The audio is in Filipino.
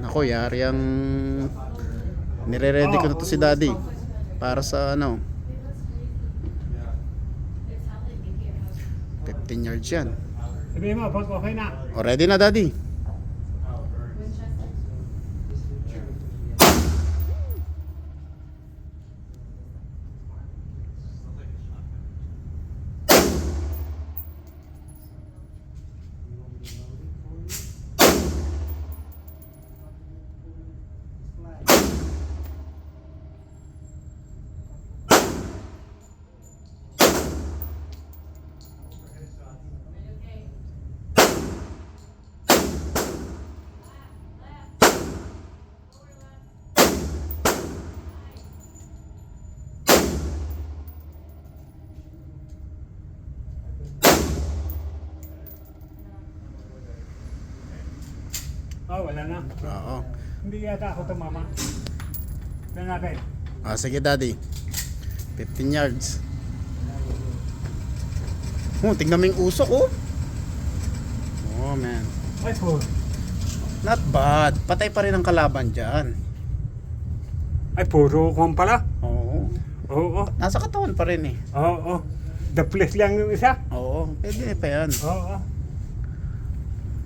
Nako, yari ang nire-ready ko na to si Daddy para sa ano 15 yards yan. Sabihin mo, pag okay na. O, ready na, Daddy? Oh, wala na. Oo. Hindi yata ako tumama. Tignan natin. Sige, Daddy. 15 yards. Tingnan mo yung usok, oh. Oh, man. Ay, po. Not bad. Patay pa rin ang kalaban dyan. Ay, puro kung pala. Oo. Oo. Nasa katawan pa rin eh. Oo. The place lang yung isa. Oo. Pwede pa yan. Oo.